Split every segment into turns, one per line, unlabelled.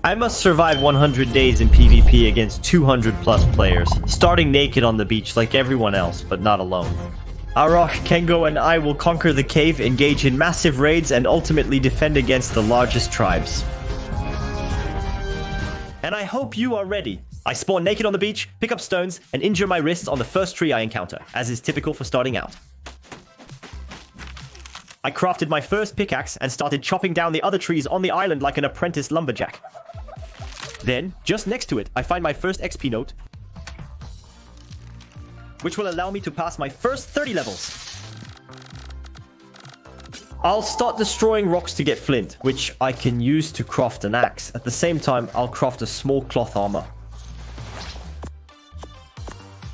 I must survive 100 days in PvP against 200 plus players, starting naked on the beach like everyone else, but not alone. Arok, Kengo, and I will conquer the cave, engage in massive raids, and ultimately defend against the largest tribes. And I hope you are ready. I spawn naked on the beach, pick up stones, and injure my wrists on the first tree I encounter, as is typical for starting out. I crafted my first pickaxe and started chopping down the other trees on the island like an apprentice lumberjack. Then, just next to it, I find my first XP note, which will allow me to pass my first 30 levels. I'll start destroying rocks to get flint, which I can use to craft an axe. At the same time, I'll craft a small cloth armor.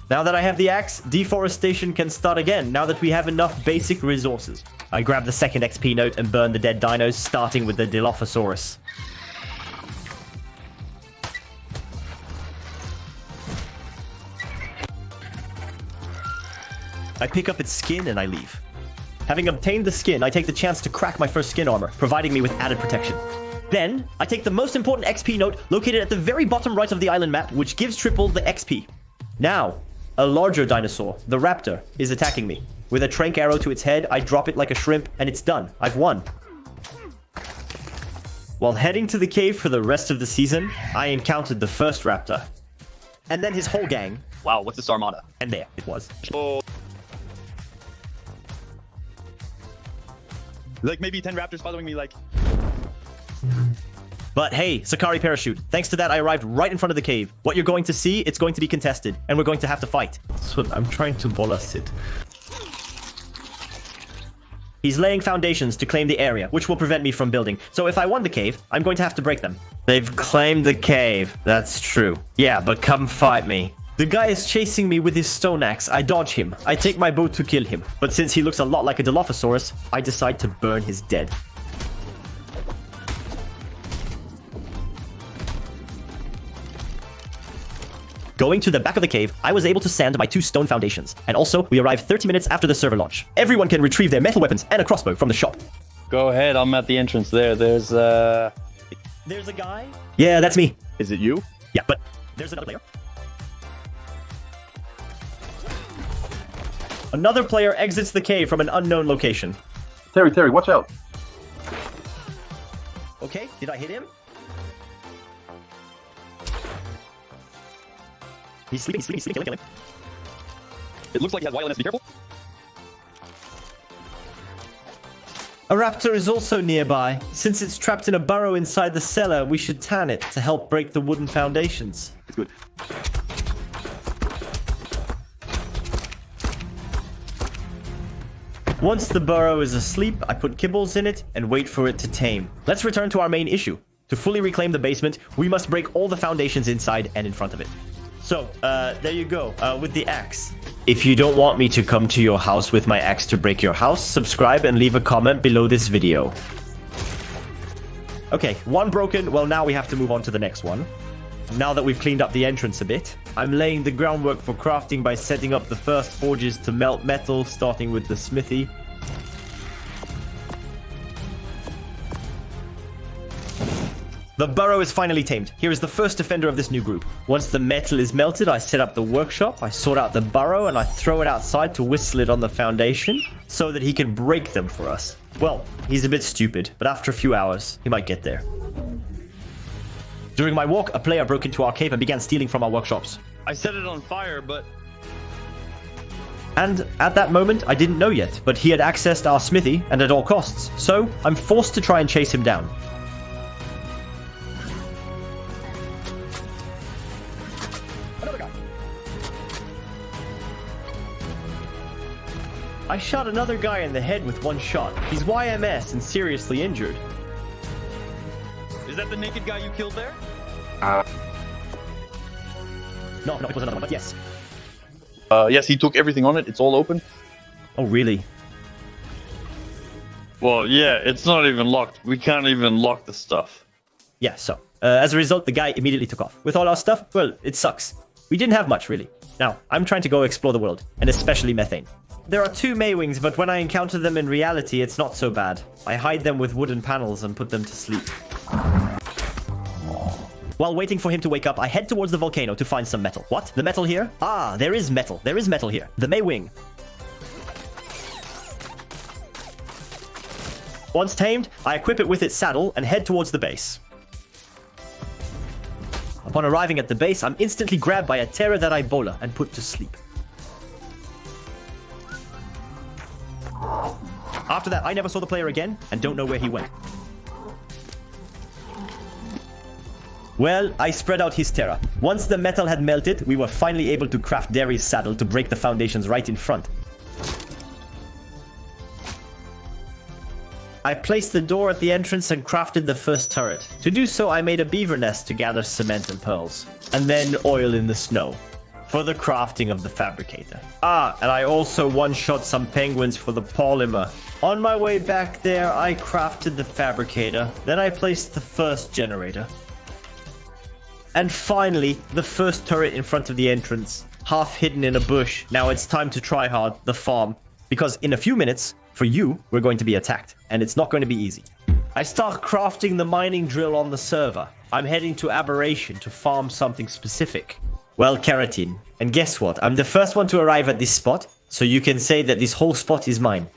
Now that I have the axe, deforestation can start again, now that we have enough basic resources. I grab the second XP note and burn the dead dinos, starting with the Dilophosaurus. I pick up its skin and I leave. Having obtained the skin, I take the chance to crack my first skin armor, providing me with added protection. Then, I take the most important XP note located at the very bottom right of the island map, which gives triple the XP. Now, a larger dinosaur, the raptor, is attacking me. With a trank arrow to its head, I drop it like a shrimp, and it's done. I've won. While heading to the cave for the rest of the season, I encountered the first raptor. And then his whole gang.
Wow, what's this armada?
And there it was.
Oh. Like maybe 10 raptors following me, like...
But hey, Sakari parachute. Thanks to that, I arrived right in front of the cave. What you're going to see, it's going to be contested, and we're going to have to fight.
So I'm trying to bolas it.
He's laying foundations to claim the area, which will prevent me from building. So if I won the cave, I'm going to have to break them. They've claimed the cave. That's true. Yeah, but come fight me. The guy is chasing me with his stone axe. I dodge him. I take my bow to kill him. But since he looks a lot like a Dilophosaurus, I decide to burn his dead. Going to the back of the cave, I was able to sand my 2 stone foundations. And also, we arrived 30 minutes after the server launch. Everyone can retrieve their metal weapons and a crossbow from the shop.
Go ahead, I'm at the entrance there. There's
a guy? Yeah, that's me.
Is it you?
Yeah, but there's another player. Another player exits the cave from an unknown location.
Terry, watch out.
Okay, did I hit him? He's sleeping, kill him.
It looks like he has wildness, be careful.
A raptor is also nearby. Since it's trapped in a burrow inside the cellar, we should tan it to help break the wooden foundations.
It's good.
Once the burrow is asleep, I put kibbles in it and wait for it to tame. Let's return to our main issue. To fully reclaim the basement, we must break all the foundations inside and in front of it. So, there you go, with the axe. If you don't want me to come to your house with my axe to break your house, subscribe and leave a comment below this video. Okay, one broken. Well, now we have to move on to the next one. Now that we've cleaned up the entrance a bit, I'm laying the groundwork for crafting by setting up the first forges to melt metal, starting with the smithy. The burrow is finally tamed. Here is the first defender of this new group. Once the metal is melted, I set up the workshop, I sort out the burrow, and I throw it outside to whistle it on the foundation so that he can break them for us. Well, he's a bit stupid, but after a few hours, he might get there. During my walk, a player broke into our cave and began stealing from our workshops.
I set it on fire, but...
And at that moment, I didn't know yet, but he had accessed our smithy and at all costs. So, I'm forced to try and chase him down. Another guy. I shot another guy in the head with one shot. He's YMS and seriously injured.
Is that the naked guy you killed there?
No, it was another one, but yes.
yes, he took everything on it. It's all open.
Oh, really?
Well, yeah, it's not even locked. We can't even lock the stuff.
Yeah, so, as a result, the guy immediately took off. With all our stuff, well, it sucks. We didn't have much, really. Now, I'm trying to go explore the world, and especially methane. There are 2 Maywings, but when I encounter them in reality, it's not so bad. I hide them with wooden panels and put them to sleep. While waiting for him to wake up, I head towards the volcano to find some metal. What? The metal here? Ah, there is metal. There is metal here. The May Wing. Once tamed, I equip it with its saddle and head towards the base. Upon arriving at the base, I'm instantly grabbed by a terror that I bola and put to sleep. After that, I never saw the player again and don't know where he went. Well, I spread out his terror. Once the metal had melted, we were finally able to craft Derry's saddle to break the foundations right in front. I placed the door at the entrance and crafted the first turret. To do so, I made a beaver nest to gather cement and pearls, and then oil in the snow for the crafting of the fabricator. Ah, and I also one-shot some penguins for the polymer. On my way back there, I crafted the fabricator. Then I placed the first generator. And finally, the first turret in front of the entrance, half hidden in a bush. Now it's time to try hard the farm, because in a few minutes, for you, we're going to be attacked, and it's not going to be easy. I start crafting the mining drill on the server. I'm heading to Aberration to farm something specific. Well, keratin. And guess what? I'm the first one to arrive at this spot, so you can say that this whole spot is mine.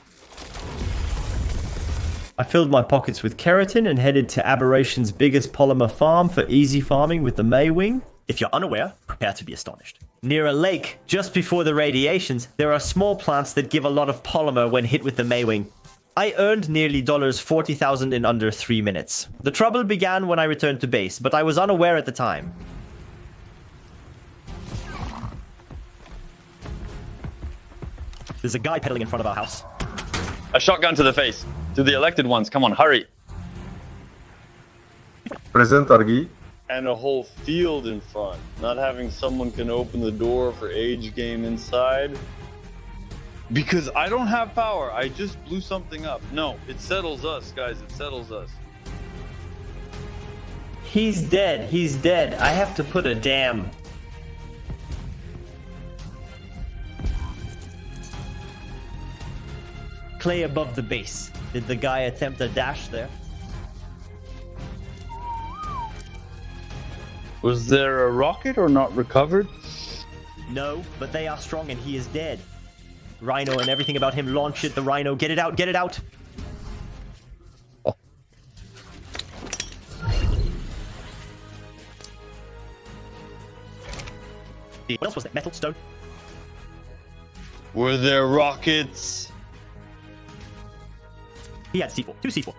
I filled my pockets with keratin and headed to Aberration's biggest polymer farm for easy farming with the May Wing. If you're unaware, prepare to be astonished. Near a lake, just before the radiations, there are small plants that give a lot of polymer when hit with the May Wing. I earned nearly $40,000 in under 3 minutes. The trouble began when I returned to base, but I was unaware at the time. There's a guy pedaling in front of our house.
A shotgun to the face. To the elected ones, come on, hurry.
Present, Argi.
And a whole field in front. Not having someone can open the door for age game inside. Because I don't have power. I just blew something up. No, it settles us, guys. It settles us.
He's dead. He's dead. I have to put a dam. Clay above the base. Did the guy attempt a dash there?
Was there a rocket or not recovered?
No, but they are strong and he is dead. Rhino and everything about him, launch it, the Rhino. Get it out, get it out! Oh. What else was that? Metal? Stone?
Were there rockets?
He had C4. 2 C4.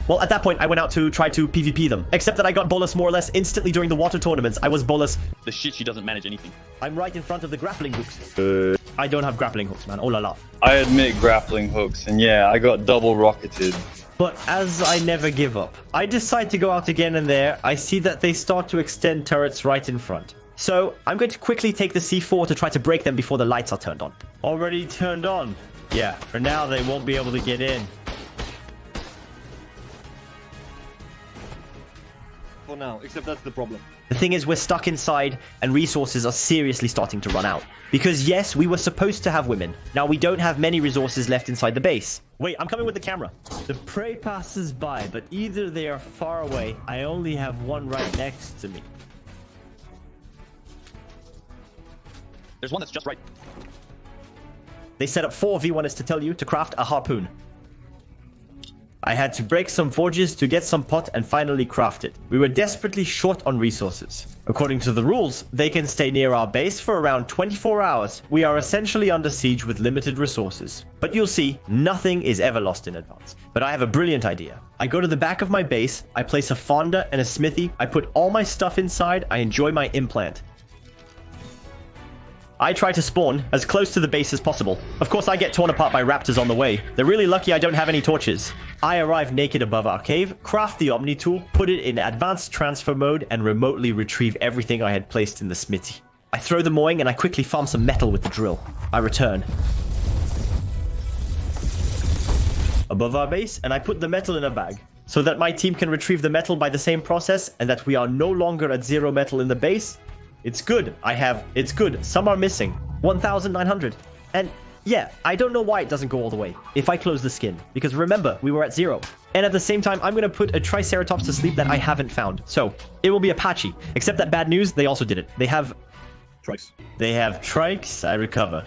Well, at that point, I went out to try to PvP them. Except that I got bolus more or less instantly during the water tournaments. I was bolus.
The shit, she doesn't manage anything.
I'm right in front of the grappling hooks. I don't have grappling hooks, man. Oh la la.
I admit grappling hooks, and yeah, I got double rocketed.
But as I never give up, I decide to go out again, and there, I see that they start to extend turrets right in front. So, I'm going to quickly take the C4 to try to break them before the lights are turned on. Already turned on? Yeah, for now they won't be able to get in.
For now, except that's the problem.
The thing is, we're stuck inside, and resources are seriously starting to run out. Because yes, we were supposed to have women. Now we don't have many resources left inside the base. Wait, I'm coming with the camera. The prey passes by, but either they are far away. I only have one right next to me.
There's one that's just right.
They set up 4 V1s to tell you to craft a harpoon. I had to break some forges to get some pot and finally craft it. We were desperately short on resources. According to the rules, they can stay near our base for around 24 hours. We are essentially under siege with limited resources. But you'll see, nothing is ever lost in advance. But I have a brilliant idea. I go to the back of my base, I place a fonda and a smithy, I put all my stuff inside, I enjoy my implant. I try to spawn as close to the base as possible. Of course, I get torn apart by raptors on the way. They're really lucky I don't have any torches. I arrive naked above our cave, craft the Omni tool, put it in advanced transfer mode, and remotely retrieve everything I had placed in the smithy. I throw the mowing and I quickly farm some metal with the drill. I return above our base and I put the metal in a bag so that my team can retrieve the metal by the same process and that we are no longer at 0 metal in the base. It's good. It's good. Some are missing. 1,900. And yeah, I don't know why it doesn't go all the way if I close the skin. Because remember, we were at 0. And at the same time, I'm going to put a Triceratops to sleep that I haven't found. So, it will be Apache. Except that bad news, they also did it. They have...
Trikes.
They have trikes, I recover.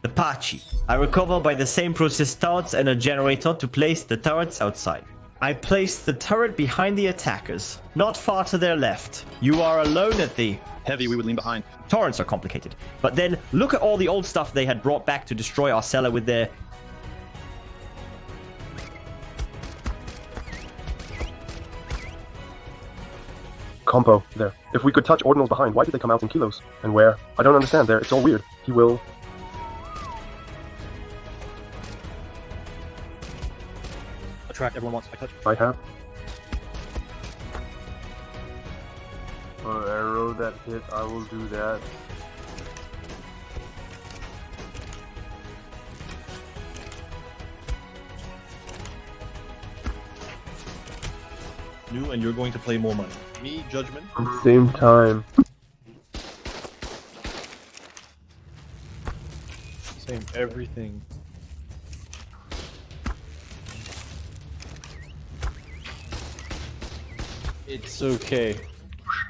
Apache. I recover by the same process turrets and a generator to place the turrets outside. I place the turret behind the attackers, not far to their left. You are alone at the...
Heavy, we would lean behind.
Torrents are complicated. But then, look at all the old stuff they had brought back to destroy our cellar with their...
Compo, there. If we could touch ordinals behind, why did they come out in kilos? And where? I don't understand there, it's all weird. He will...
Attract, everyone wants. I touch.
I have.
Arrow that hit, I will do that.
You and you're going to play more money. Me, judgment.
At the same time.
Same everything. It's okay.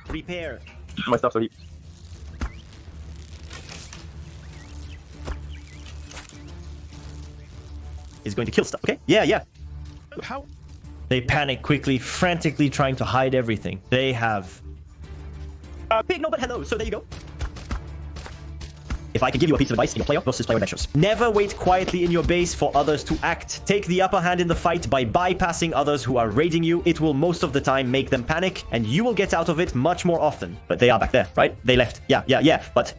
Prepare.
My stuff, so he...
Is going to kill stuff, okay? Yeah, yeah.
How?
They panic quickly, frantically trying to hide everything. They have... Big no, but hello, so there you go. If I could give you a piece of advice in your player versus player measures. Never wait quietly in your base for others to act. Take the upper hand in the fight by bypassing others who are raiding you. It will most of the time make them panic, and you will get out of it much more often. But they are back there, right? They left. Yeah, but...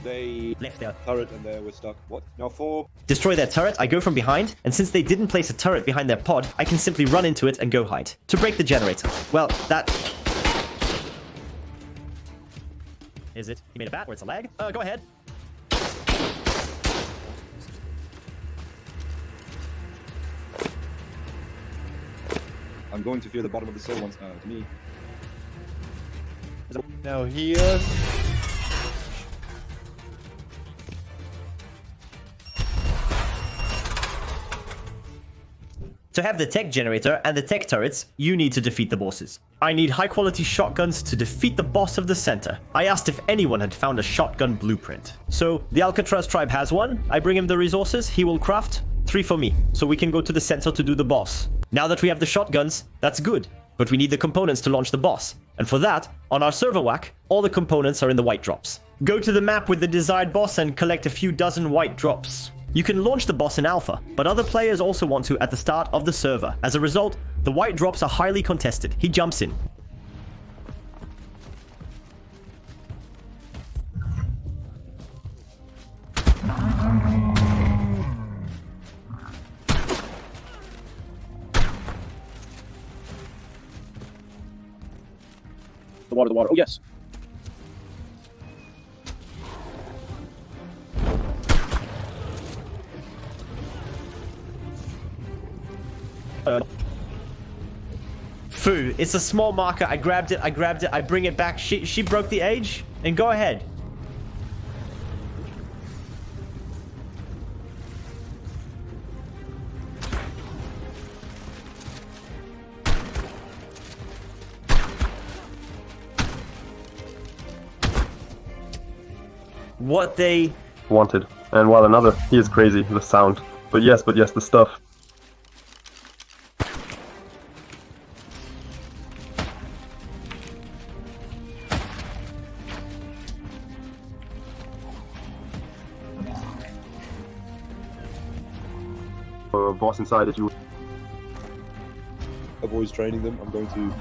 They
left their
turret and they were stuck. What? Now 4.
Destroy their turret, I go from behind, and since they didn't place a turret behind their pod, I can simply run into it and go hide. To break the generator. Well, that... Is it? He made a bat, or it's a lag? Go ahead.
I'm going to fear the bottom of the cell once to me.
Now here.
To have the tech generator and the tech turrets, you need to defeat the bosses. I need high quality shotguns to defeat the boss of the center. I asked if anyone had found a shotgun blueprint. So the Alcatraz tribe has one. I bring him the resources, he will craft 3 for me, so we can go to the center to do the boss. Now that we have the shotguns, that's good, but we need the components to launch the boss. And for that, on our server whack, all the components are in the white drops. Go to the map with the desired boss and collect a few dozen white drops. You can launch the boss in alpha, but other players also want to at the start of the server. As a result, the white drops are highly contested. He jumps in.
The water. Oh, yes.
Foo, it's a small marker. I grabbed it. I bring it back. She broke the age. And go ahead. What they
wanted. And while another, he is crazy, the sound. But yes, the stuff. Boss inside if you...
Avoid training them. I'm going to...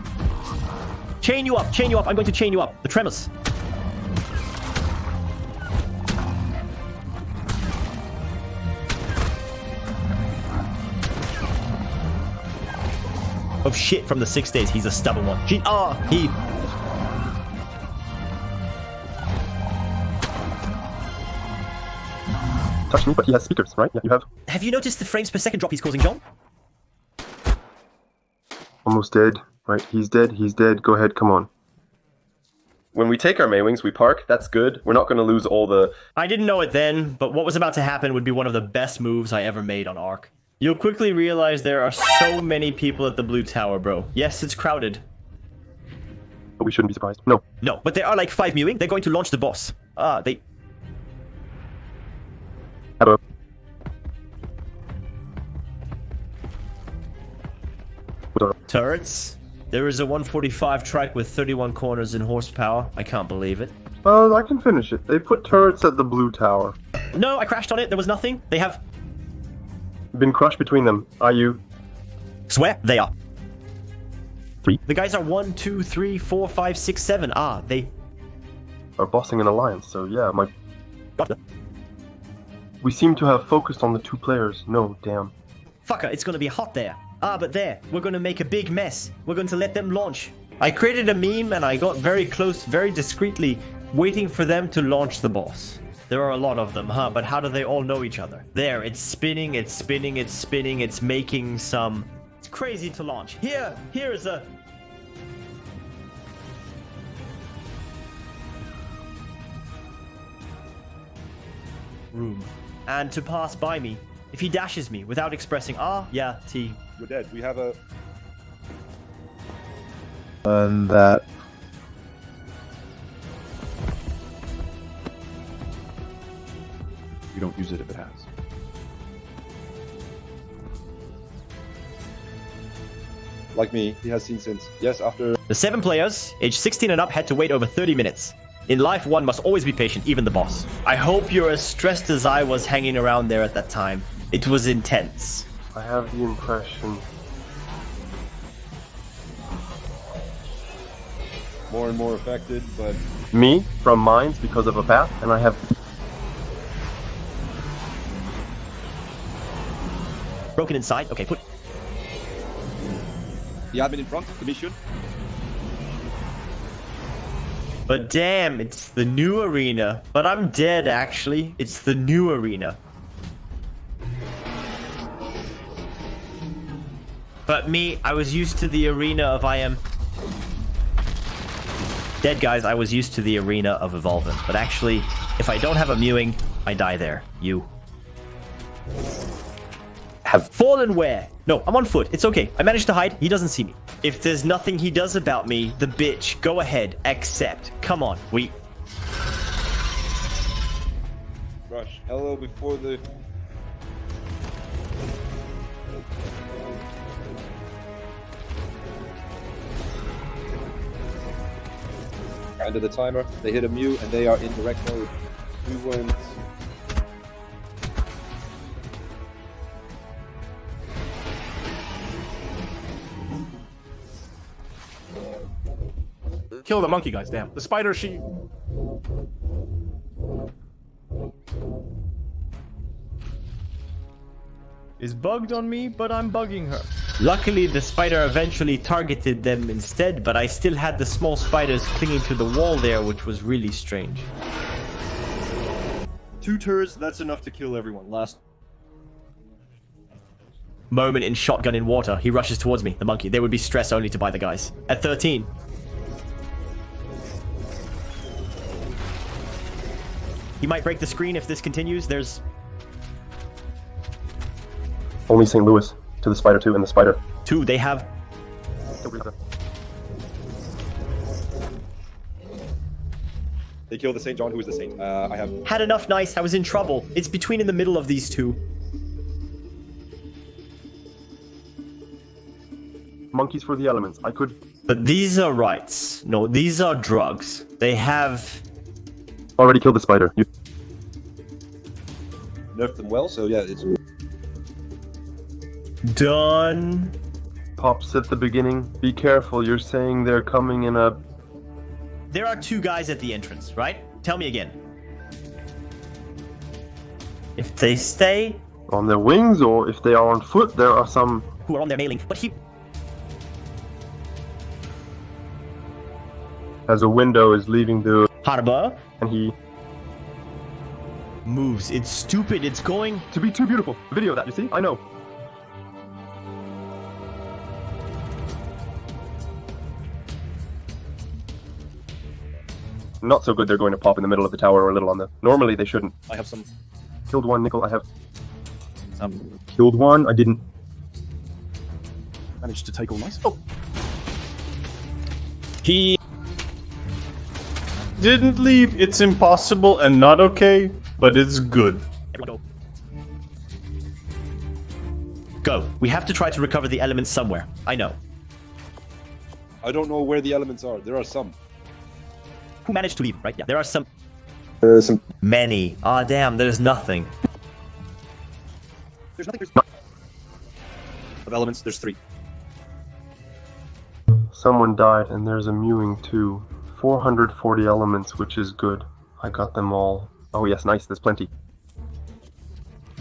chain you up. I'm going to chain you up. The tremors. Of shit from the 6 days. He's a stubborn one. He...
touched me, but he has speakers, right? Yeah, you have.
Have you noticed the frames per second drop he's causing, John?
Almost dead. Right, he's dead. Go ahead, come on. When we take our Maywings, we park. That's good. We're not going to lose all the...
I didn't know it then, but what was about to happen would be one of the best moves I ever made on Ark. You'll quickly realize there are so many people at the blue tower, bro. Yes, it's crowded.
But we shouldn't be surprised. No.
No, but there are like 5 mewing. They're going to launch the boss. They...
Hello.
Turrets. There is a 145 trike with 31 corners and horsepower. I can't believe it.
Well, I can finish it. They put turrets at the blue tower.
No, I crashed on it. There was nothing. They have...
Been crushed between them. Are you?
Swear, they are.
3.
The guys are 1, 2, 3, 4, 5, 6, 7. They...
Are bossing an alliance, so yeah, my...
Gotcha.
We seem to have focused on the 2 players. No, damn.
Fucker, it's gonna be hot there. But there. We're gonna make a big mess. We're going to let them launch. I created a meme and I got very close, very discreetly, waiting for them to launch the boss. There are a lot of them, huh? But how do they all know each other? There, it's spinning, it's spinning, it's spinning, it's making some... It's crazy to launch. Here's a... room. And to pass by me. If he dashes me without expressing R, yeah, T.
You're dead. We have a...
And that.
You don't use it if it has. Like me, he has seen since. Yes, after...
The 7 players, age 16 and up, had to wait over 30 minutes. In life, one must always be patient, even the boss. I hope you're as stressed as I was hanging around there at that time. It was intense.
I have the impression.
More and more affected, but...
Me, from mines because of a path, and I have...
Broken inside? Okay, put...
The admin in front, the mission.
But damn, it's the new arena. But I'm dead, actually. It's the new arena. But me, I was used to the arena of I am... Dead, guys, I was used to the arena of Evolvent. But actually, if I don't have a mewing, I die there. You. Have fallen where? No, I'm on foot. It's okay. I managed to hide. He doesn't see me. If there's nothing he does about me, the bitch, go ahead. Accept. Come on.
Rush. Hello before the... End of the timer. They hit a Mew and they are in direct mode. We went...
Kill the monkey guys, damn. The spider, she...
is bugged on me, but I'm bugging her. Luckily, the spider eventually targeted them instead, but I still had the small spiders clinging to the wall there, which was really strange.
2 turrets, that's enough to kill everyone. Last...
Moment in shotgun in water. He rushes towards me, the monkey. There would be stress only to buy the guys. At 13. He might break the screen if this continues. There's...
Only St. Louis to the spider 2 and the spider.
2. They have...
They kill the St. John, who is the Saint. I have...
Had enough nice. I was in trouble. It's between in the middle of these 2.
Monkeys for the elements. I could...
But these are rights. No, these are drugs. They have...
Already killed the spider. You...
Nerfed them well, so yeah, it's...
Done.
Pops at the beginning. Be careful, you're saying they're coming in a...
There are 2 guys at the entrance, right? Tell me again. If they stay...
On their wings, or if they are on foot, there are some...
Who are on their mailing, but he...
As a window is leaving the...
Harbor.
And he...
Moves. It's stupid. It's going...
To be too beautiful. Video that, you see? I know. not so good they're going to pop in the middle of the tower or a little on the... Normally they shouldn't.
I have some.
Killed one nickel, I have... Killed one, I didn't.
Managed to take all nice. Oh!
He...
Didn't leave. It's impossible and not okay, but it's good.
Everyone go. Go. We have to try to recover the elements somewhere. I know.
I don't know where the elements are. There are some.
Who managed to leave, right? Yeah. There are some...
Some...
Many. Ah, damn, there's nothing.
There's nothing. Of elements, there's 3.
Someone died, and there's a mewing too. 440 elements, which is good. I got them all. Oh yes, nice, there's plenty.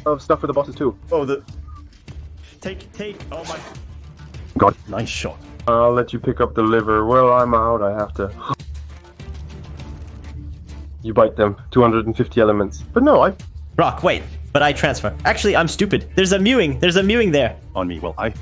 Oh, stuff for the bosses too.
Oh, the...
Take. Oh my...
God.
Nice shot.
I'll let you pick up the liver. Well, I'm out, I have to... You bite them. 250 elements. But no, I...
Rock, wait. But I transfer. Actually, I'm stupid. There's a mewing there.
On me, well, I...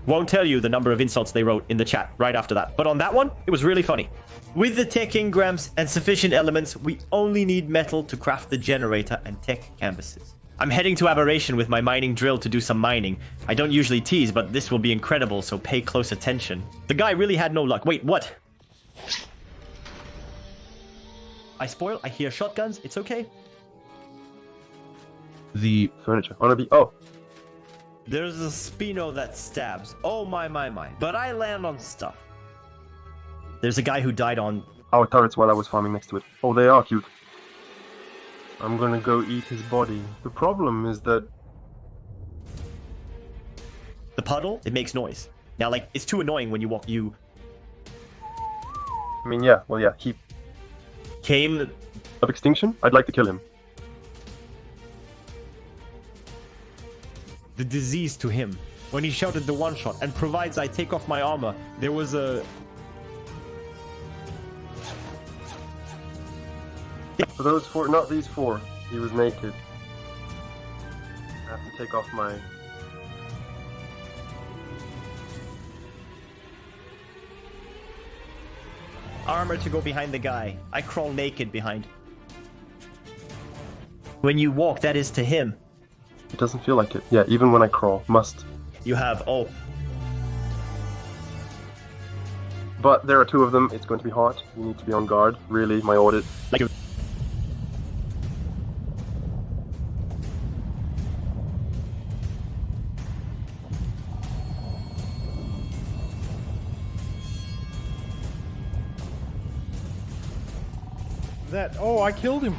Won't tell you the number of insults they wrote in the chat right after that. But on that one, it was really funny. With the tech engrams and sufficient elements, we only need metal to craft the generator and tech canvases. I'm heading to Aberration with my mining drill to do some mining. I don't usually tease, but this will be incredible, so pay close attention. The guy really had no luck. Wait, what? I hear shotguns. It's okay.
The furniture. Wanna be... Oh.
There's a Spino that stabs. Oh my. But I land on stuff. There's a guy who died on...
Our turrets while I was farming next to it. Oh, they are cute. I'm gonna go eat his body. The problem is that...
The puddle, it makes noise. Now, like, it's too annoying when you walk...
I mean, yeah. Well, yeah. He...
Came...
Of extinction? I'd like to kill him.
The disease to him. When he shouted the one shot, and provides I take off my armor, there was a...
For those 4, not these 4. He was naked. I have to take off my...
Armor to go behind the guy. I crawl naked behind. When you walk, that is to him.
It doesn't feel like it. Yeah, even when I crawl. Must.
You have... Oh.
But there are 2 of them. It's going to be hot. You need to be on guard. Really, my audit.
Like a...
That... Oh, I killed him.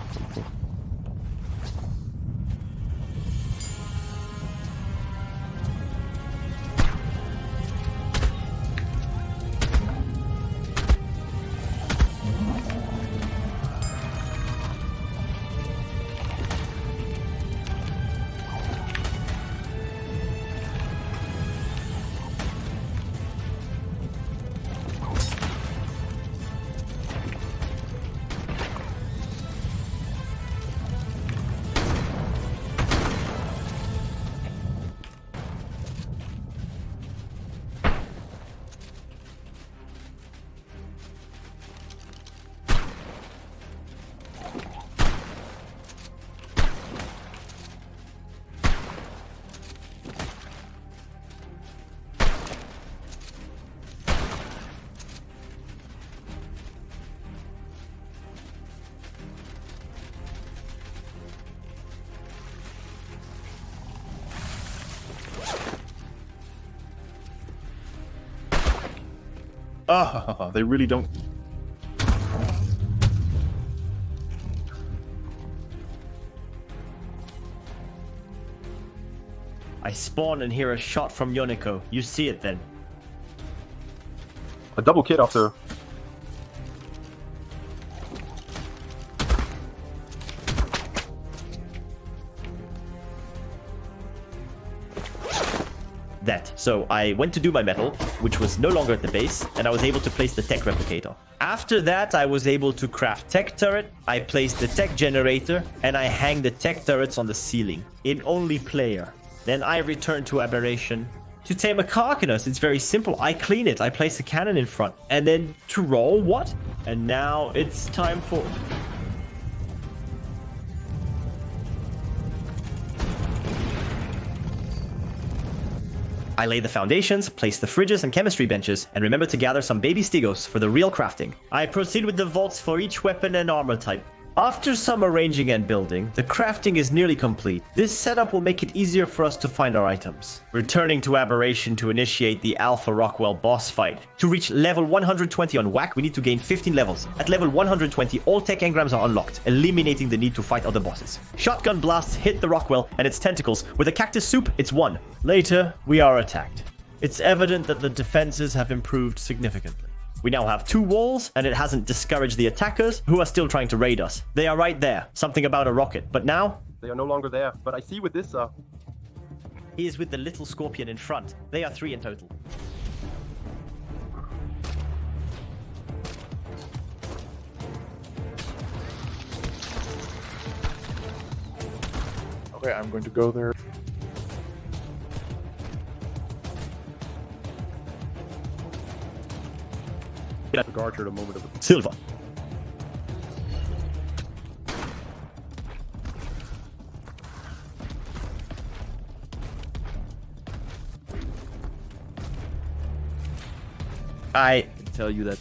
Ah, they really don't...
I spawn and hear a shot from Yoniko. You see it then.
A double kit after...
That. So I went to do my metal, which was no longer at the base, and I was able to place the tech replicator. After that, I was able to craft tech turret, I placed the tech generator, and I hang the tech turrets on the ceiling. In only player. Then I return to Aberration. To tame a Carcanus, it's very simple. I clean it, I place the cannon in front. And then to roll, what? And now it's time for... I lay the foundations, place the fridges and chemistry benches, and remember to gather some baby stegos for the real crafting. I proceed with the vaults for each weapon and armor type. After some arranging and building, the crafting is nearly complete. This setup will make it easier for us to find our items. Returning to Aberration to initiate the Alpha Rockwell boss fight. To reach level 120 on WAC, we need to gain 15 levels. At level 120, all tech engrams are unlocked, eliminating the need to fight other bosses. Shotgun blasts hit the Rockwell and its tentacles. With a cactus soup, it's won. Later, we are attacked. It's evident that the defenses have improved significantly. We now have 2 walls, and it hasn't discouraged the attackers, who are still trying to raid us. They are right there. Something about a rocket. But now...
They are no longer there, but I see with this,
he is with the little scorpion in front. They are 3 in total.
Okay, I'm going to go there.
Gargered a moment of
Silver. I
can tell you that.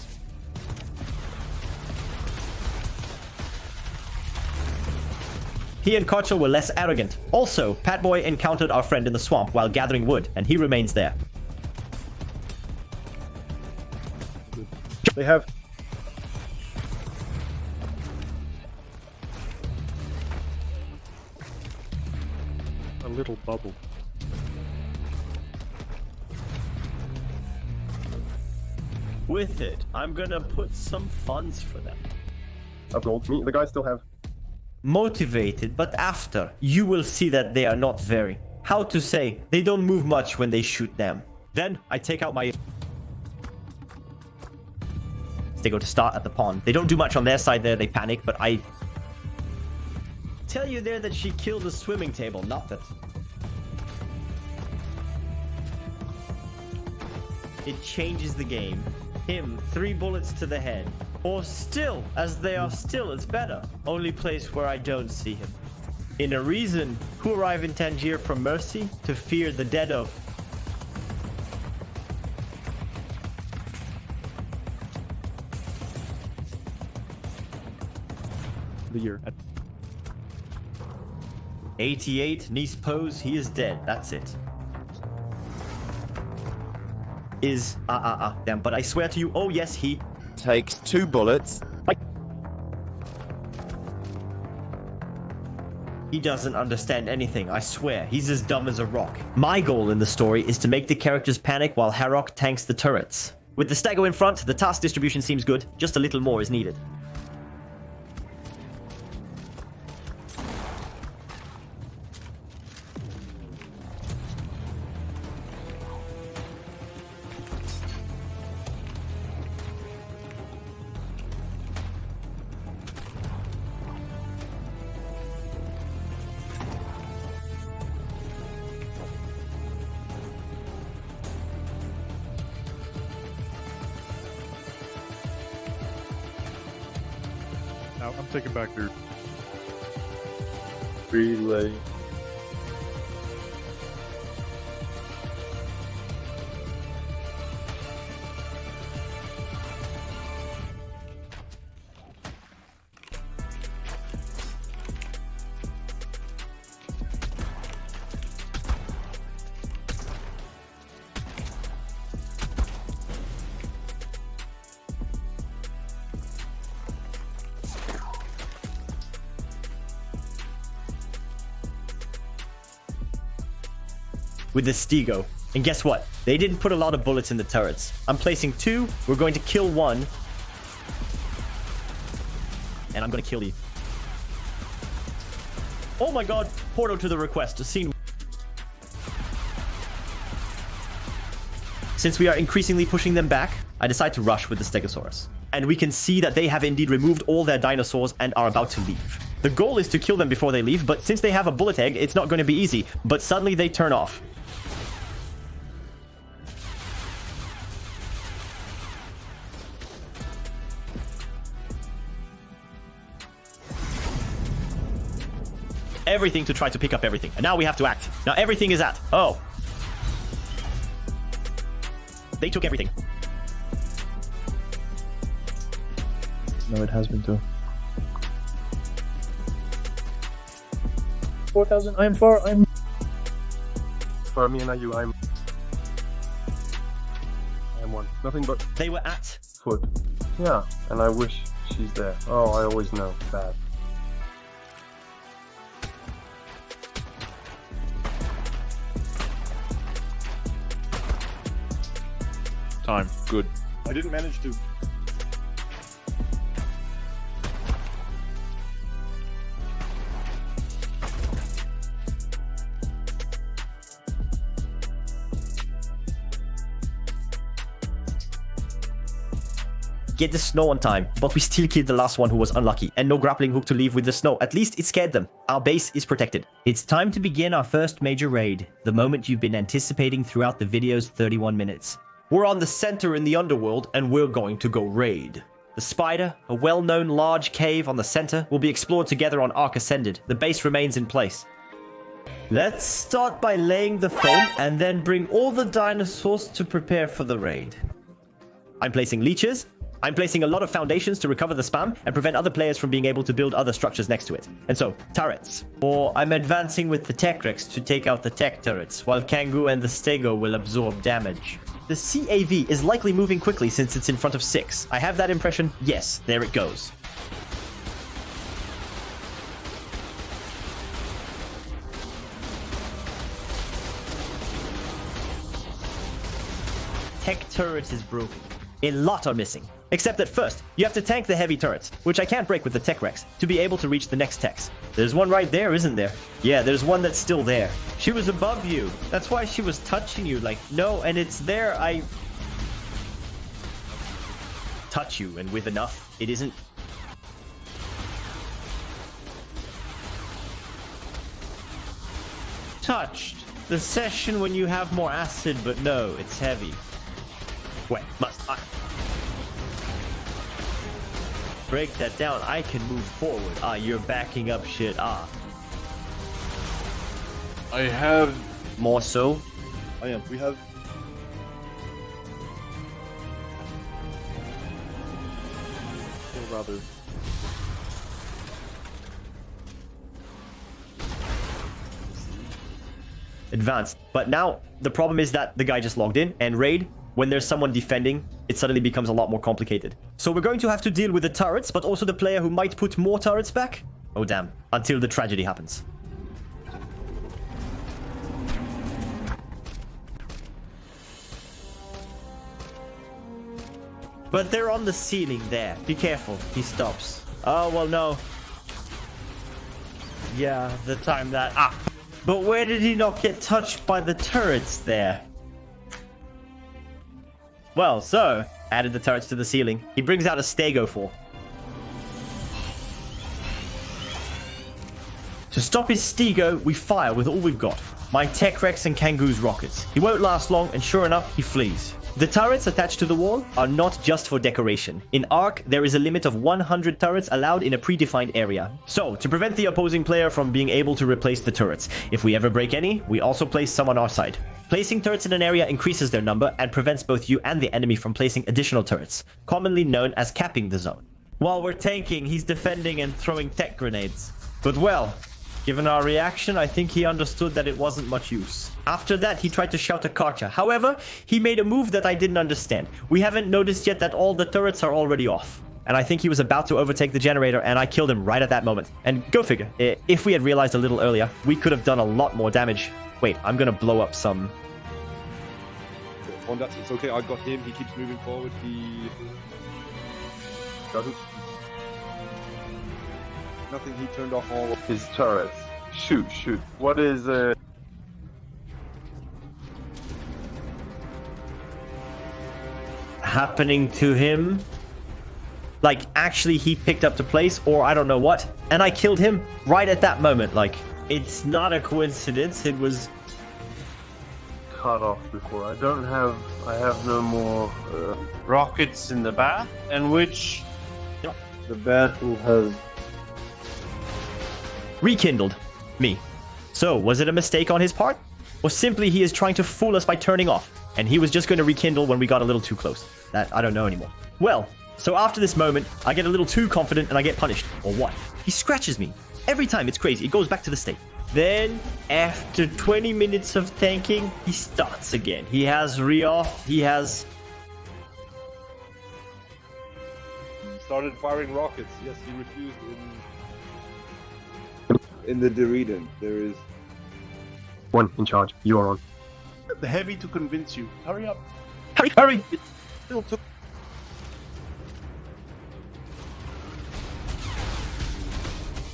He and Karchel were less arrogant. Also, Patboy encountered our friend in the swamp while gathering wood, and he remains there.
They have...
A little bubble.
With it, I'm gonna put some funds for them.
Of gold. Me, the guys still have...
Motivated, but after, you will see that they are not very. How to say, they don't move much when they shoot them. Then, I take out my... They go to start at the pond. They don't do much on their side there, they panic, but I... Tell you there that she killed the swimming table, not that... It changes the game. Him, 3 bullets to the head. Or still, as they are still, it's better. Only place where I don't see him. In a reason, who arrive in Tangier from mercy, to fear the dead of...
The year.
88, Nice pose, he is dead. That's it. Is... damn, but I swear to you, oh yes, he...
Takes 2 bullets.
He doesn't understand anything, I swear. He's as dumb as a rock. My goal in the story is to make the characters panic while Harrock tanks the turrets. With the stego in front, the task distribution seems good. Just a little more is needed.
Now I'm taking back their
Relay.
With the stego. And guess what? They didn't put a lot of bullets in the turrets. I'm placing 2. We're going to kill 1. And I'm going to kill you. Oh my god. Portal to the request. A scene. Since we are increasingly pushing them back, I decide to rush with the Stegosaurus. And we can see that they have indeed removed all their dinosaurs and are about to leave. The goal is to kill them before they leave, but since they have a bullet egg, it's not going to be easy. But suddenly they turn off. everything to try to pick up everything. And now we have to act. Now everything is at. Oh. They took everything.
No, it has been too.
4,000. I'm far. I'm. For me and you, I'm one. Nothing but
They were at.
foot. Yeah, and I wish she's there. Oh, I always know. Bad.
Time. Good.
I didn't manage to.
Get the snow on time, but we still killed the last one who was unlucky, and no grappling hook to leave with the snow. At least it scared them. Our base is protected. It's time to begin our first major raid, the moment you've been anticipating throughout the video's 31 minutes. We're on the center in the underworld, and we're going to go raid. The Spider, a well-known large cave on the center, will be explored together on Ark Ascended. The base remains in place. Let's start by laying the foam, and then bring all the dinosaurs to prepare for the raid. I'm placing leeches. I'm placing a lot of foundations to recover the spam and prevent other players from being able to build other structures next to it. And so, turrets. Or I'm advancing with the Tech Rex to take out the tech turrets, while Kangoo and the Stego will absorb damage. The CAV is likely moving quickly since it's in front of 6. I have that impression. Yes, there it goes. Tech turret is broken. A lot are missing. Except that first, you have to tank the heavy turrets, which I can't break with the Tech Rex, to be able to reach the next techs. There's one right there, isn't there? Yeah, there's one that's still there. She was above you. That's why she was touching you, like, no, and it's there, I... touch you, and with enough, it isn't... touched. The session when you have more acid, but no, it's heavy. Wait, must I... break that down. I can move forward. Ah, you're backing up shit. Ah.
I have.
More so?
I am. We have. Or rather.
Advanced. But now, the problem is that the guy just logged in, and raid, when there's someone defending, it suddenly becomes a lot more complicated. So we're going to have to deal with the turrets, but also the player who might put more turrets back? Oh damn, until the tragedy happens. But they're on the ceiling there. Be careful, he stops. Oh, well no. Yeah, the time that... ah! But where did he not get touched by the turrets there? Well, so, added the turrets to the ceiling. He brings out a Stego 4. To stop his Stego, we fire with all we've got. My Tech Rex and Kangoo's rockets. He won't last long, and sure enough, he flees. The turrets attached to the wall are not just for decoration. In Ark, there is a limit of 100 turrets allowed in a predefined area. So, to prevent the opposing player from being able to replace the turrets, if we ever break any, we also place some on our side. Placing turrets in an area increases their number and prevents both you and the enemy from placing additional turrets, commonly known as capping the zone. While we're tanking, he's defending and throwing tech grenades. But well, given our reaction, I think he understood that it wasn't much use. After that, he tried to shout a Karcha. However, he made a move that I didn't understand. We haven't noticed yet that all the turrets are already off. And I think he was about to overtake the generator, and I killed him right at that moment. And go figure, if we had realized a little earlier, we could have done a lot more damage. Wait, I'm gonna blow up some...
On that, it's okay, I got him, he keeps moving forward, he... doesn't... Nothing, he turned off all of
his turrets. Shoot, shoot. What is
happening to him? Like, actually he picked up the place, or I don't know what, and I killed him right at that moment. Like, it's not a coincidence, it was...
cut off before. I have no more
Rockets in the bath, and which
the battle has
rekindled. Me. So, was it a mistake on his part? Or simply he is trying to fool us by turning off, and he was just going to rekindle when we got a little too close? That I don't know anymore. Well, so after this moment, I get a little too confident and I get punished. Or what? He scratches me. Every time, it's crazy. It goes back to the state. Then, after 20 minutes of tanking, he starts again. He has re-off. He
Started firing rockets. Yes, he refused in the Deriden. There is
One in charge. You are on.
The heavy to convince you. Hurry up.
Hurry, hurry!
still took.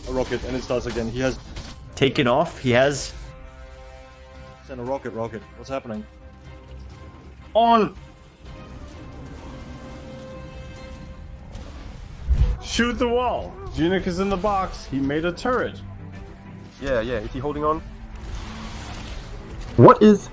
A rocket, and it starts again. He has
Taken off. He has...
sent a rocket. What's happening?
On. Shoot the wall. Junik is in the box. He made a turret.
Yeah. Is he holding on? What is...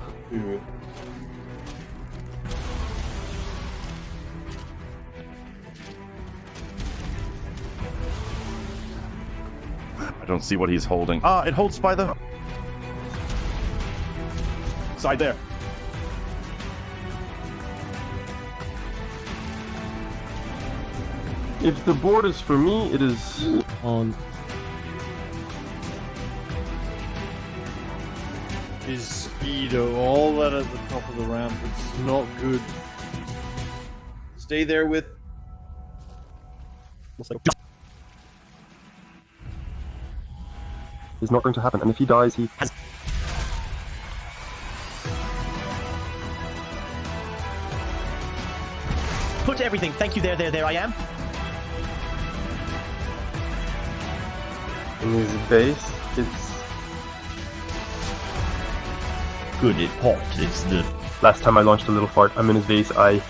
I don't see what he's holding. Ah, it holds by the side there.
If the board is for me, it is on.
His speedo, all that at the top of the ramp. It's not good. Stay there with.
It's not going to happen, and if he dies, he...
Put everything. Thank you. There I am.
In his base, it's
Good, it popped. It's the...
Last time I launched a little fart, I'm in his base,
I'm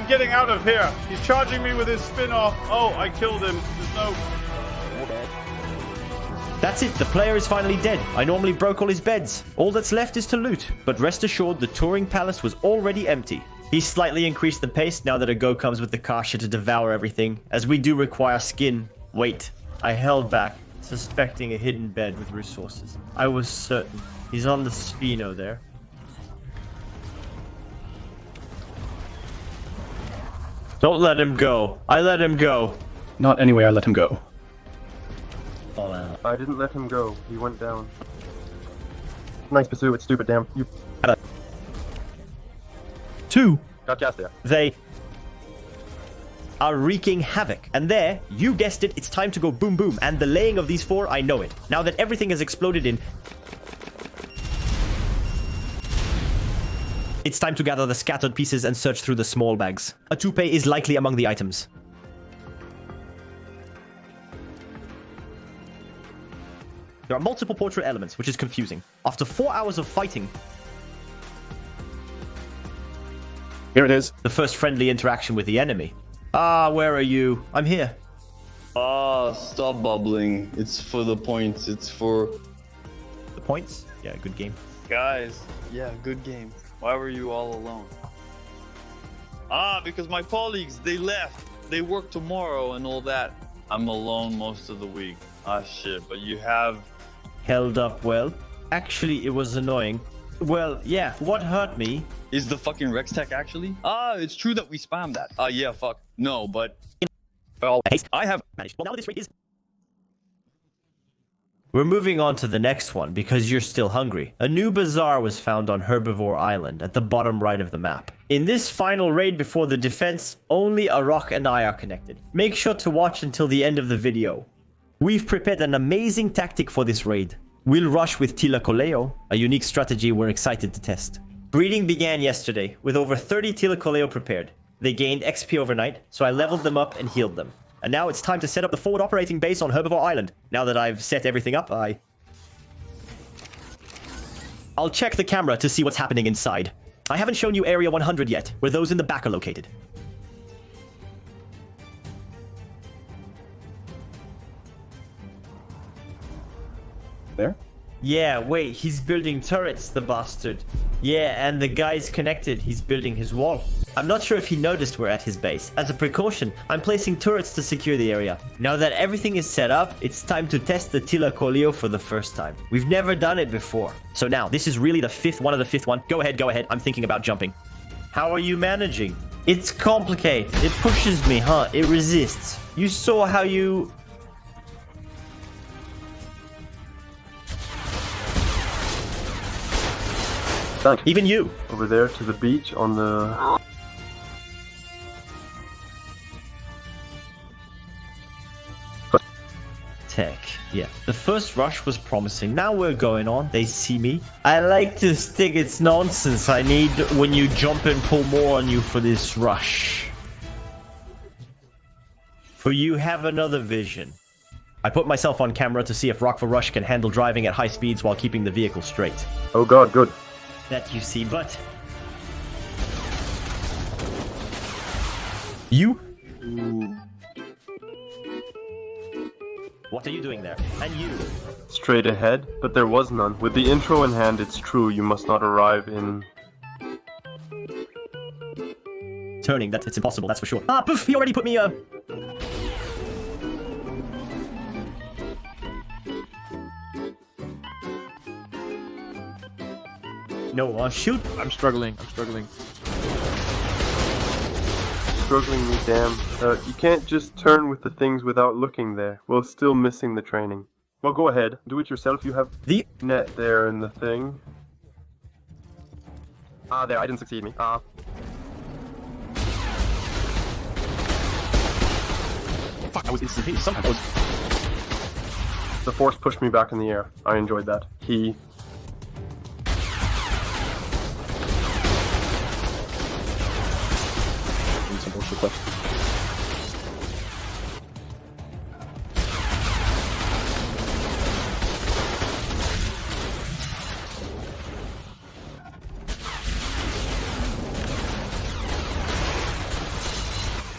getting out of here. He's charging me with his spin-off. Oh, I killed him. There's no...
That's it, the player is finally dead. I normally broke all his beds. All that's left is to loot. But rest assured, the touring palace was already empty. He slightly increased the pace now that a go comes with the Kasha to devour everything, as we do require skin. Wait, I held back, suspecting a hidden bed with resources. I was certain. He's on the Spino there. Don't let him go. I let him go.
Not anyway, I let him go.
I didn't let him go. He went down. Nice pursuit, it's stupid, damn. You...
Two.
Got gas there.
They are wreaking havoc. And there, you guessed it, it's time to go boom boom. And the laying of these four, I know it. Now that everything has exploded in... It's time to gather the scattered pieces and search through the small bags. A toupee is likely among the items. There are multiple portrait elements, which is confusing. After 4 hours of fighting...
Here it is.
The first friendly interaction with the enemy. Ah, where are you? I'm here.
Ah, stop bubbling. It's for the points. It's for...
The points? Yeah, good game.
Guys, yeah, good game. Why were you all alone? Ah, because my colleagues, they left. They work tomorrow and all that. I'm alone most of the week. Ah, shit, but you have...
Held up well. Actually, it was annoying. Well, yeah, what hurt me...
Is the fucking Rex Tech actually? Ah, it's true that we spammed that. Ah, yeah, fuck. No, but...
Well, I have managed. Well, now this rate is... We're moving on to the next one, because you're still hungry. A new bazaar was found on Herbivore Island, at the bottom right of the map. In this final raid before the defense, only Arok and I are connected. Make sure to watch until the end of the video. We've prepared an amazing tactic for this raid. We'll rush with Tilakoleo, a unique strategy we're excited to test. Breeding began yesterday, with over 30 Tilakoleo prepared. They gained XP overnight, so I leveled them up and healed them. And now it's time to set up the forward operating base on Herbivore Island. Now that I've set everything up, I'll check the camera to see what's happening inside. I haven't shown you Area 100 yet, where those in the back are located.
There?
Yeah, wait, he's building turrets, the bastard. Yeah, and the guy's connected. He's building his wall. I'm not sure if he noticed we're at his base. As a precaution, I'm placing turrets to secure the area. Now that everything is set up, it's time to test the Tila Colio for the first time. We've never done it before. So now, this is really the fifth one. Go ahead. I'm thinking about jumping. How are you managing? It's complicated. It pushes me, huh? It resists. You saw how you...
Done.
Even you.
Over there to the beach on the...
Tech. Yeah. The first rush was promising. Now we're going on. They see me. I like to stick its nonsense. I need when you jump and pull more on you for this rush. For you have another vision. I put myself on camera to see if Rock for Rush can handle driving at high speeds while keeping the vehicle straight.
Oh god, good.
That you see, but... You? What are you doing there? And you?
Straight ahead, but there was none. With the intro in hand, it's true you must not arrive in...
Turning, it's impossible, that's for sure. Ah, poof, he already put me, No, shoot!
I'm struggling.
Struggling me, damn. You can't just turn with the things without looking there. Well, still missing the training. Well, go ahead. Do it yourself. You have
the
net there in the thing. Ah, there. I didn't succeed me. Ah.
Fuck, I was instantaneous. Somehow that was...
The force pushed me back in the air. I enjoyed that. He...
Some bullshit stuff.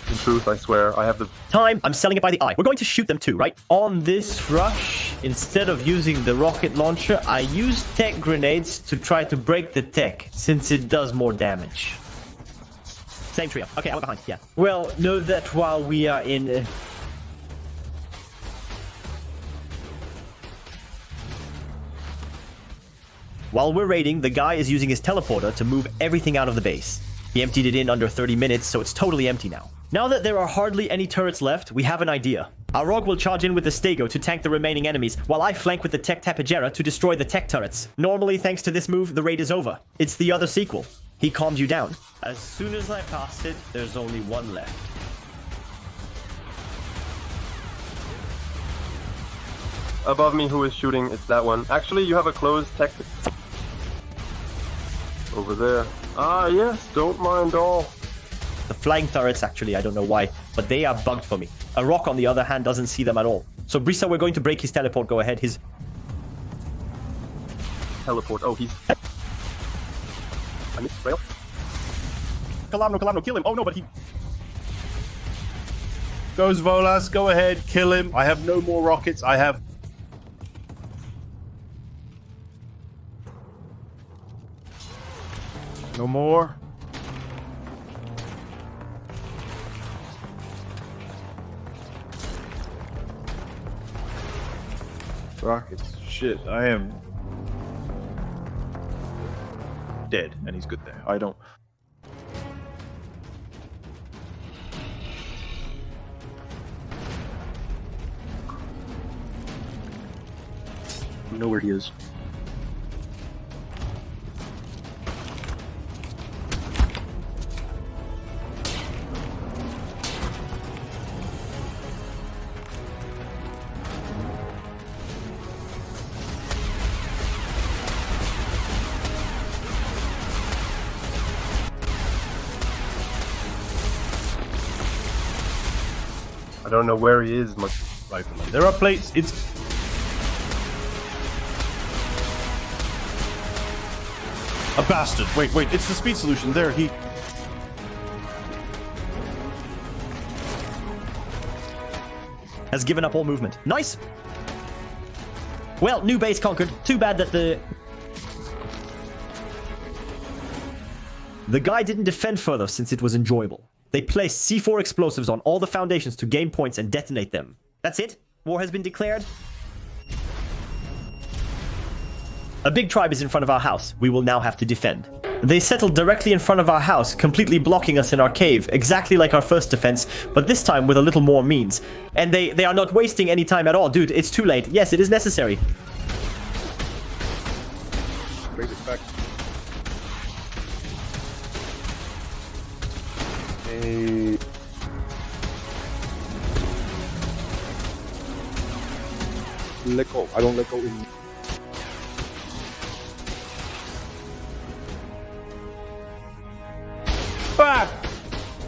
In truth, I swear, I have the...
Time! I'm selling it by the eye. We're going to shoot them too, right? On this rush, instead of using the rocket launcher, I use tech grenades to try to break the tech, since it does more damage. Same trio. Okay, I went behind. Yeah. Well, know that while we are in... While we're raiding, the guy is using his teleporter to move everything out of the base. He emptied it in under 30 minutes, so it's totally empty now. Now that there are hardly any turrets left, we have an idea. Our rogue will charge in with the Stego to tank the remaining enemies, while I flank with the Tech Tapejara to destroy the tech turrets. Normally, thanks to this move, the raid is over. It's the other sequel. He calmed you down. As soon as I pass it, there's only one left.
Above me, who is shooting? It's that one. Actually, you have a closed tech... Over there. Ah, yes, don't mind all.
The flying turrets, actually, I don't know why, but they are bugged for me. A rock, on the other hand, doesn't see them at all. So, Brisa, we're going to break his teleport. Go ahead. His...
Teleport. Oh, he's... I missed rail.
Calamno, kill him. Oh no, but he... Goes Volas, go ahead, kill him. I have no more rockets. I have... No more. Rockets. Shit, I am... dead, and he's good there. I don't... know where he is.
I don't know where he is, much.
Rifleman. There are plates. It's... a bastard. Wait, it's the speed solution. There, he...
has given up all movement. Nice! Well, new base conquered. Too bad that the... The guy didn't defend further since it was enjoyable. They placed C4 explosives on all the foundations to gain points and detonate them. That's it? War has been declared? A big tribe is in front of our house. We will now have to defend. They settled directly in front of our house, completely blocking us in our cave, exactly like our first defense, but this time with a little more means. And they are not wasting any time at all. Dude, it's too late. Yes, it is necessary.
Great respect. Hey. Let go. I don't let go in.
Back!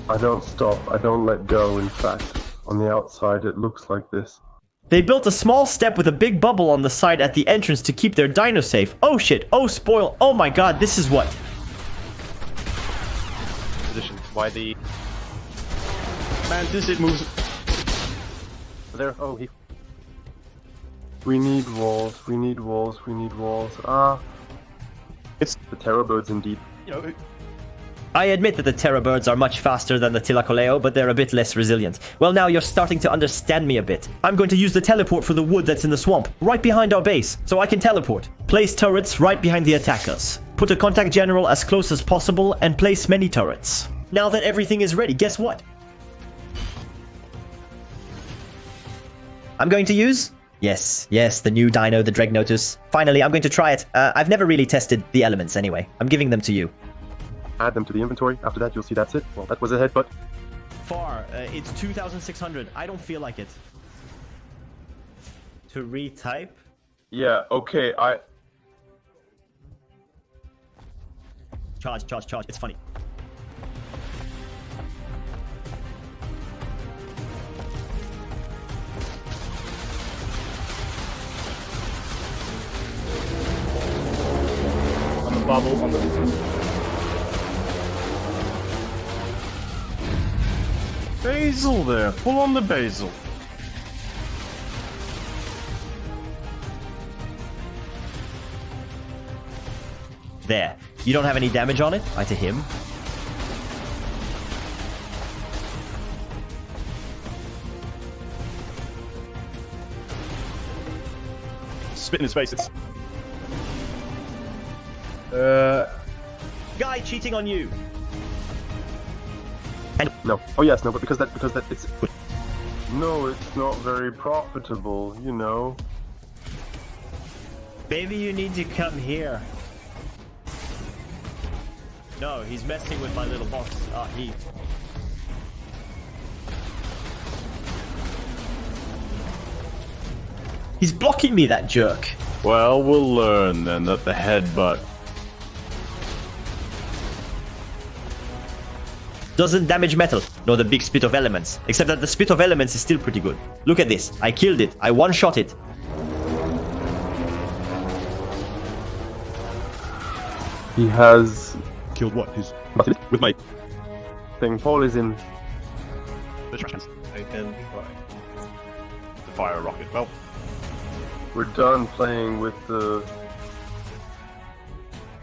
I don't stop. I don't let go. In fact, on the outside, it looks like this.
They built a small step with a big bubble on the side at the entrance to keep their dino safe. Oh shit. Oh spoil. Oh my god, this is what?
Position. Why the...
Man, it moves.
There. Oh, he...
We need walls. We need walls. We need walls. Ah.
It's
The terror birds indeed.
You know,
I admit that the terror birds are much faster than the Tilacoleo, but they're a bit less resilient. Well, now you're starting to understand me a bit. I'm going to use the teleport for the wood that's in the swamp, right behind our base, so I can teleport. Place turrets right behind the attackers. Put a contact general as close as possible, and place many turrets. Now that everything is ready, guess what? I'm going to use... Yes, the new dino, the Dreadnoughtus. Finally, I'm going to try it. I've never really tested the elements anyway. I'm giving them to you.
Add them to the inventory. After that, you'll see that's it. Well, that was a head, but
Far, it's 2,600. I don't feel like it. To retype?
yeah, okay.
Charge. It's funny.
on the bubble, on the... Basil there. Pull on the basil.
There. You don't have any damage on it? I to him.
Spit in his face. It's...
Guy cheating on you.
no. Oh yes, no, but because that it's... No, it's not very profitable, you know.
Maybe you need to come here. No, he's messing with my little box. He... He's blocking me, that jerk.
Well, we'll learn then that the headbutt
doesn't damage metal, nor the big spit of elements. Except that the spit of elements is still pretty good. Look at this. I killed it. I one-shot it.
He has...
killed what? His...
with my thing. Paul is in...
the trash cans. Identify. The fire rocket. Well,
We're done playing with the...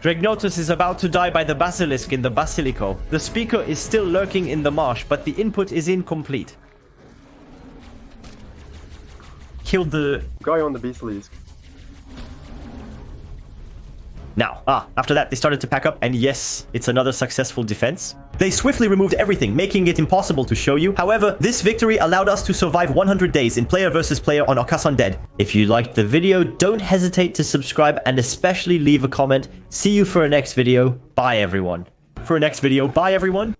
Dreadnoughtus is about to die by the basilisk in the basilico. The speaker is still lurking in the marsh, but the input is incomplete. Killed the...
guy on the basilisk.
Now, after that, they started to pack up, and yes, it's another successful defense. They swiftly removed everything, making it impossible to show you. However, this victory allowed us to survive 100 days in player versus player on Orcas Undead. If you liked the video, don't hesitate to subscribe and especially leave a comment. See you for a next video. Bye, everyone. For a next video, bye, everyone.